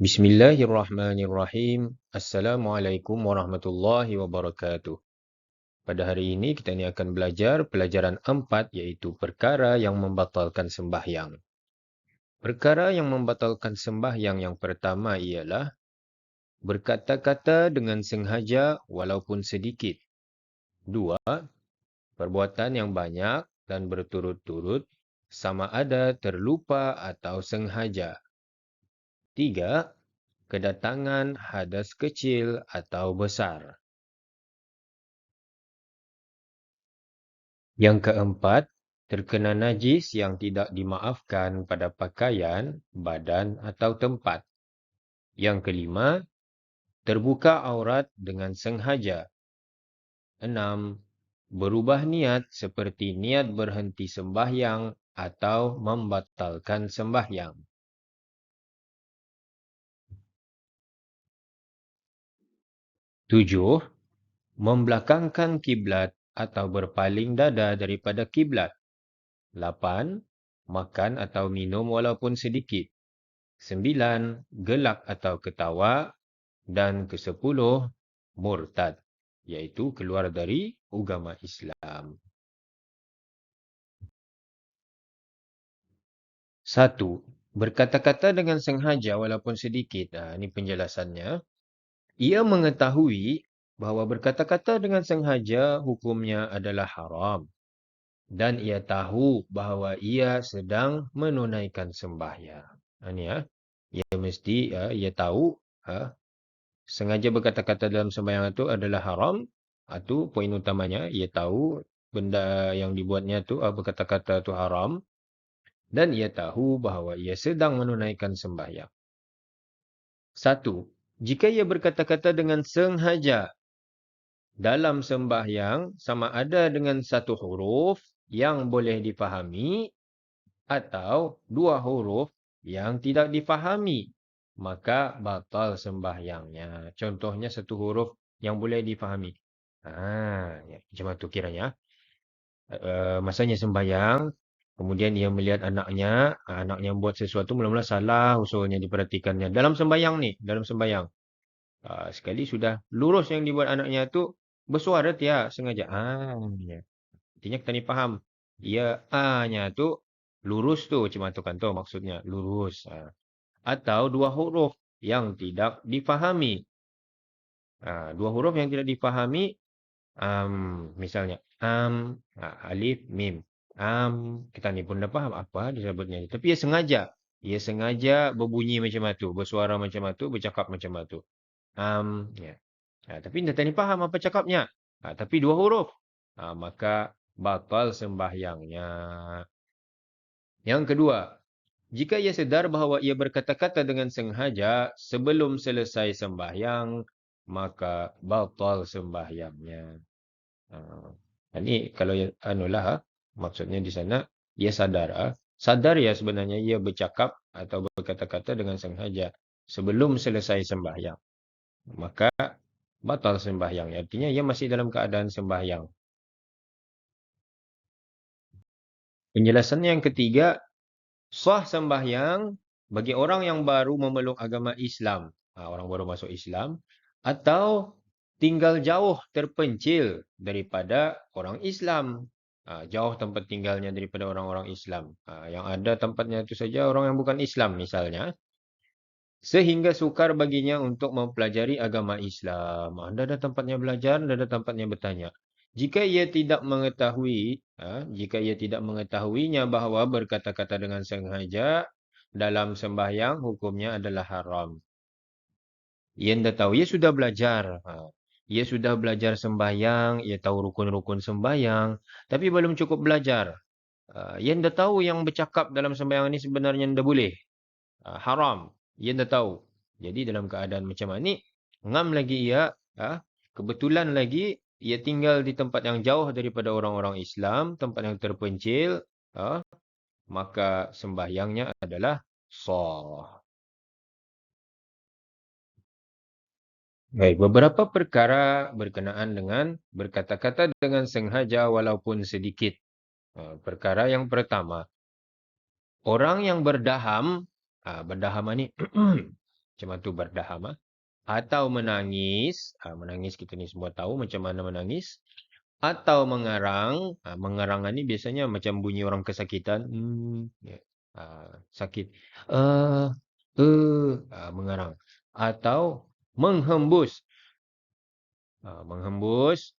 Bismillahirrahmanirrahim. Assalamualaikum warahmatullahi wabarakatuh. Pada hari ini kita ni akan belajar pelajaran 4 iaitu perkara yang membatalkan sembahyang. Perkara yang membatalkan sembahyang yang pertama ialah berkata-kata dengan sengaja walaupun sedikit. 2. Perbuatan yang banyak dan berturut-turut sama ada terlupa atau sengaja. 3. Kedatangan hadas kecil atau besar. Yang keempat, terkena najis yang tidak dimaafkan pada pakaian, badan atau tempat. Yang kelima, terbuka aurat dengan sengaja. 6. Berubah niat seperti niat berhenti sembahyang atau membatalkan sembahyang. 7. Membelakangkan kiblat atau berpaling dada daripada kiblat. 8. Makan atau minum walaupun sedikit. 9. Gelak atau ketawa. Dan ke-10, murtad, iaitu keluar dari agama Islam. 1. Berkata-kata dengan sengaja walaupun sedikit. Ini penjelasannya. Ia mengetahui bahawa berkata-kata dengan sengaja hukumnya adalah haram. Dan ia tahu bahawa ia sedang menunaikan sembahyang. Ini ya. Ia mesti, ia tahu sengaja berkata-kata dalam sembahyang itu adalah haram. Itu poin utamanya. Ia tahu benda yang dibuatnya itu berkata-kata itu haram. Dan ia tahu bahawa ia sedang menunaikan sembahyang. 1. Jika ia berkata-kata dengan sengaja dalam sembahyang sama ada dengan satu huruf yang boleh difahami atau dua huruf yang tidak difahami, maka batal sembahyangnya. Contohnya satu huruf yang boleh difahami. Macam itu kiranya. Masanya sembahyang, kemudian ia melihat anaknya buat sesuatu mula-mula salah usulnya diperhatikannya. Dalam sembahyang ni, dalam sembahyang. Sekali sudah lurus yang dibuat anaknya tu bersuara tiada sengaja. Artinya kita ni faham. Ia A-nya tu lurus tu macam tu kan tu maksudnya. Lurus. Atau dua huruf yang tidak difahami. Dua huruf yang tidak difahami. Misalnya. Alif, mim. Kita ni pun dah faham apa disebutnya. Tapi ia sengaja. Ia sengaja berbunyi macam tu. Bersuara macam tu. Bercakap macam tu. Tapi kita ni faham apa cakapnya. Tapi dua huruf. Maka batal sembahyangnya. Yang kedua, jika ia sedar bahawa ia berkata-kata dengan sengaja sebelum selesai sembahyang, maka batal sembahyangnya. Ini kalau maksudnya di sana, ia sadar. Sadar ya sebenarnya ia bercakap atau berkata-kata dengan sengaja sebelum selesai sembahyang. Maka batal sembahyangnya. Artinya ia masih dalam keadaan sembahyang. Penjelasan yang ketiga, sah sembahyang bagi orang yang baru memeluk agama Islam. Orang baru masuk Islam. Atau tinggal jauh terpencil daripada orang Islam. Jauh tempat tinggalnya daripada orang-orang Islam. Yang ada tempatnya itu saja orang yang bukan Islam misalnya. Sehingga sukar baginya untuk mempelajari agama Islam. Anda ada tempatnya belajar, anda ada tempatnya bertanya. Jika ia tidak mengetahuinya bahawa berkata-kata dengan sengaja dalam sembahyang hukumnya adalah haram. Ia dah tahu, ia sudah belajar. Ia sudah belajar sembahyang, ia tahu rukun-rukun sembahyang, tapi belum cukup belajar. Ia dah tahu yang bercakap dalam sembahyang ini sebenarnya dah boleh. Haram. Ia dah tahu. Jadi dalam keadaan macam ni, ngam lagi ia, kebetulan lagi ia tinggal di tempat yang jauh daripada orang-orang Islam, tempat yang terpencil, maka sembahyangnya adalah sah. Baik, beberapa perkara berkenaan dengan berkata-kata dengan sengaja walaupun sedikit. Perkara yang pertama, orang yang berdaham ni macam tu berdaham. Atau menangis. Menangis kita ni semua tahu macam mana menangis. Atau mengarang. Mengarang ni biasanya macam bunyi orang kesakitan. Ya. Sakit. Mengarang. Atau menghembus. Menghembus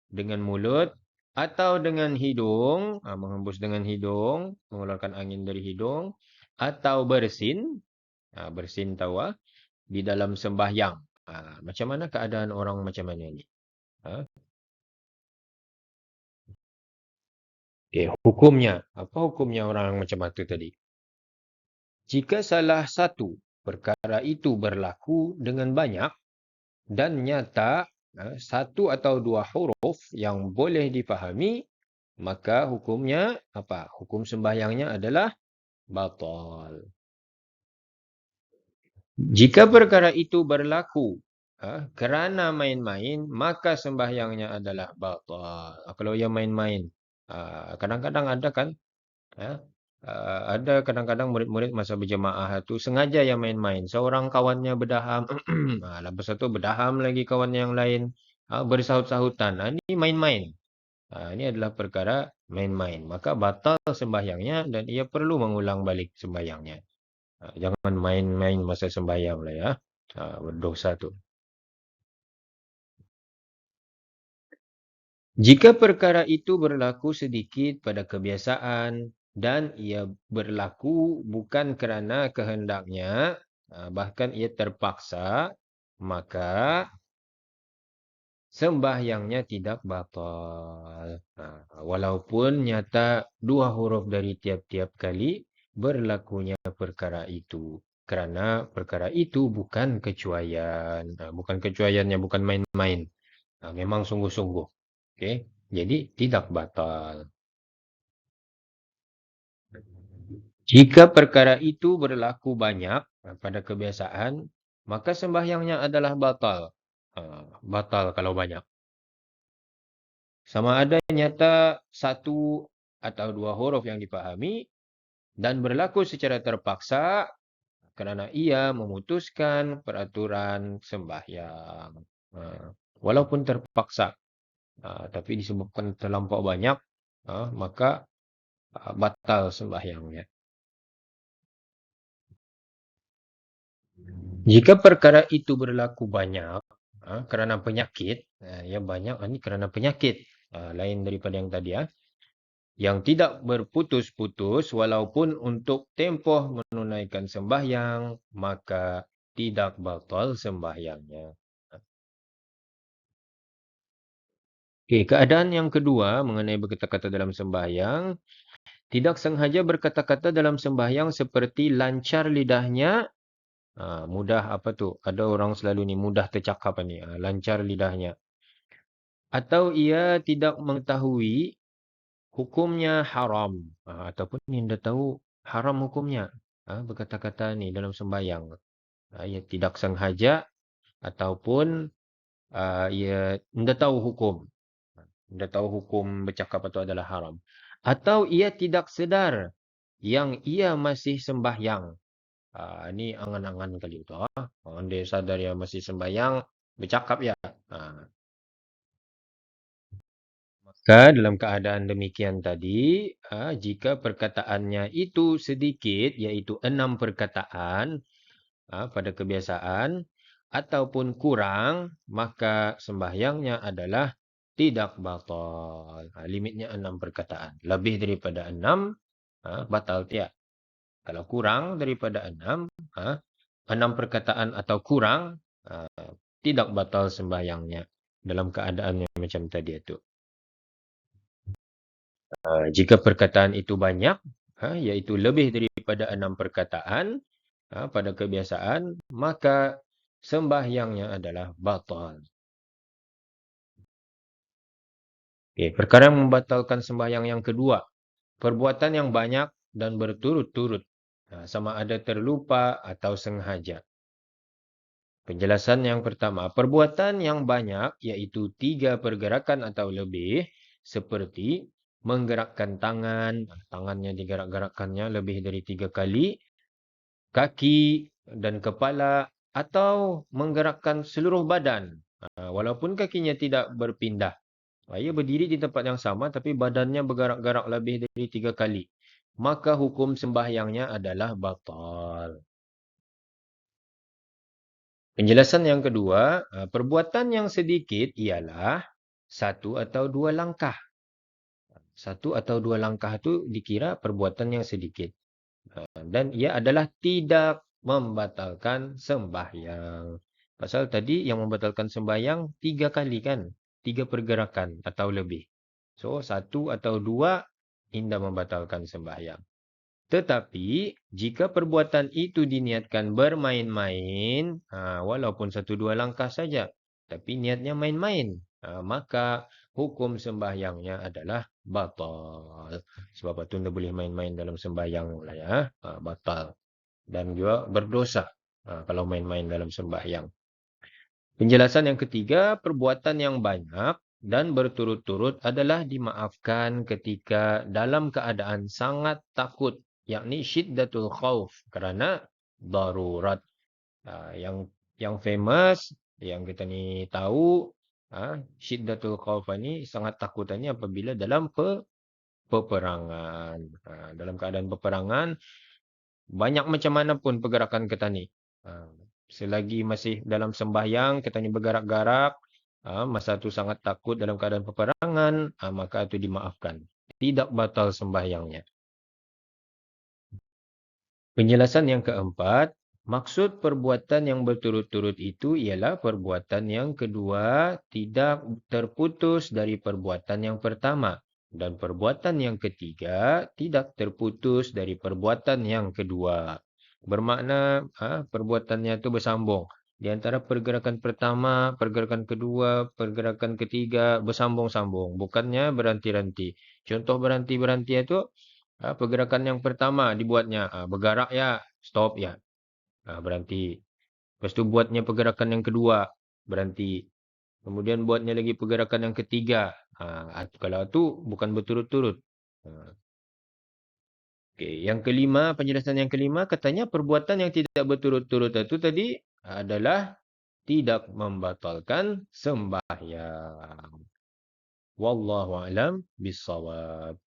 dengan mulut atau dengan hidung. Menghembus dengan hidung. Mengeluarkan angin dari hidung. Atau bersin. Bersin tahu di dalam sembahyang. Macam mana keadaan orang macam mana ni? Hukumnya. Apa hukumnya orang macam itu tadi? Jika salah satu perkara itu berlaku dengan banyak dan nyata satu atau dua huruf yang boleh dipahami, maka hukumnya apa? Hukum sembahyangnya adalah batal. Jika perkara itu berlaku kerana main-main, maka sembahyangnya adalah batal. Kalau ia main-main, kadang-kadang ada kan? Ada kadang-kadang murid-murid masa berjemaah tu sengaja yang main-main. Seorang kawannya berdaham, lepas tu berdaham lagi kawan yang lain, bersahut-sahutan. Ini main-main. Ini adalah perkara main-main. Maka batal sembahyangnya dan ia perlu mengulang balik sembahyangnya. Jangan main-main masa sembahyang lah ya. Berdosa tu. Jika perkara itu berlaku sedikit pada kebiasaan dan ia berlaku bukan kerana kehendaknya, bahkan ia terpaksa, maka sembahyangnya tidak batal. Walaupun nyata dua huruf dari tiap-tiap kali berlakunya perkara itu. Kerana perkara itu bukan kecuaian. Bukan kecuaiannya, bukan main-main. Memang sungguh-sungguh. Okay? Jadi tidak batal. Jika perkara itu berlaku banyak pada kebiasaan, maka sembahyangnya adalah batal. Batal kalau banyak. Sama ada nyata satu atau dua huruf yang dipahami dan berlaku secara terpaksa kerana ia memutuskan peraturan sembahyang. Walaupun terpaksa, tapi disebabkan terlampau banyak, maka batal sembahyangnya. Jika perkara itu berlaku banyak kerana penyakit, yang banyak ini kerana penyakit, lain daripada yang tadi, yang tidak berputus-putus walaupun untuk tempoh menunaikan sembahyang, maka tidak batal sembahyangnya. Okay, keadaan yang kedua mengenai berkata-kata dalam sembahyang, tidak sengaja berkata-kata dalam sembahyang seperti lancar lidahnya. Mudah apa tu? Ada orang selalu ni mudah tercakap ni. Lancar lidahnya. Atau ia tidak mengetahui hukumnya haram. Ataupun dia tahu haram hukumnya. Berkata-kata ni dalam sembahyang. Ia tidak sengaja ataupun ia tidak tahu hukum. Tidak tahu hukum bercakap itu adalah haram. Atau ia tidak sedar yang ia masih sembahyang. Ini angan-angan kali itu. Dia sadar yang masih sembahyang, bercakap ya. Maka dalam keadaan demikian tadi, jika perkataannya itu sedikit, iaitu 6 perkataan pada kebiasaan, ataupun kurang, maka sembahyangnya adalah tidak batal. Limitnya 6 perkataan. Lebih daripada 6, batal tiap. Kalau kurang daripada 6, 6 perkataan atau kurang, tidak batal sembahyangnya. Dalam keadaan yang macam tadi itu. Jika perkataan itu banyak, iaitu lebih daripada 6 perkataan pada kebiasaan, maka sembahyangnya adalah batal. Okay, perkara yang membatalkan sembahyang yang kedua, perbuatan yang banyak dan berturut-turut, sama ada terlupa atau sengaja. Penjelasan yang pertama, perbuatan yang banyak iaitu 3 pergerakan atau lebih, seperti menggerakkan tangan, tangannya digerak-gerakkannya lebih dari 3 kali, kaki dan kepala atau menggerakkan seluruh badan. Walaupun kakinya tidak berpindah. Ia berdiri di tempat yang sama tapi badannya bergerak-gerak lebih dari 3 kali. Maka hukum sembahyangnya adalah batal. Penjelasan yang kedua, perbuatan yang sedikit ialah satu atau dua langkah. Satu atau dua langkah itu dikira perbuatan yang sedikit. Dan ia adalah tidak membatalkan sembahyang. Pasal tadi yang membatalkan sembahyang 3 kali kan? 3 pergerakan atau lebih. So, satu atau dua tidak membatalkan sembahyang. Tetapi, jika perbuatan itu diniatkan bermain-main, walaupun satu dua langkah saja, tapi niatnya main-main, maka hukum sembahyangnya adalah batal. Sebab itu tidak boleh main-main dalam sembahyang lah ya, batal. Dan juga berdosa kalau main-main dalam sembahyang. Penjelasan yang ketiga, perbuatan yang banyak dan berturut-turut adalah dimaafkan ketika dalam keadaan sangat takut, yakni syiddatul khauf, kerana darurat. Yang famous, yang kita ni tahu, syiddatul khauf ni sangat takutannya apabila dalam peperangan. Dalam keadaan peperangan, banyak macam mana pun pergerakan kita ni. Selagi masih dalam sembahyang, kita ni bergerak-gerak, masa tu sangat takut dalam keadaan peperangan, maka itu dimaafkan. Tidak batal sembahyangnya. Penjelasan yang keempat, maksud perbuatan yang berturut-turut itu ialah perbuatan yang kedua tidak terputus dari perbuatan yang pertama. Dan perbuatan yang ketiga tidak terputus dari perbuatan yang kedua. Bermakna perbuatannya itu bersambung. Di antara pergerakan pertama, pergerakan kedua, pergerakan ketiga bersambung-sambung. Bukannya berhenti-henti. Contoh berhenti-berhenti itu, pergerakan yang pertama dibuatnya, bergerak ya, stop ya, berhenti. Lepas tu buatnya pergerakan yang kedua, berhenti. Kemudian buatnya lagi pergerakan yang ketiga. Kalau tu bukan berturut-turut. Okey, yang kelima, penjelasan yang kelima katanya perbuatan yang tidak berturut-turut itu tadi adalah tidak membatalkan sembahyang. Wallahu a'lam bissawab.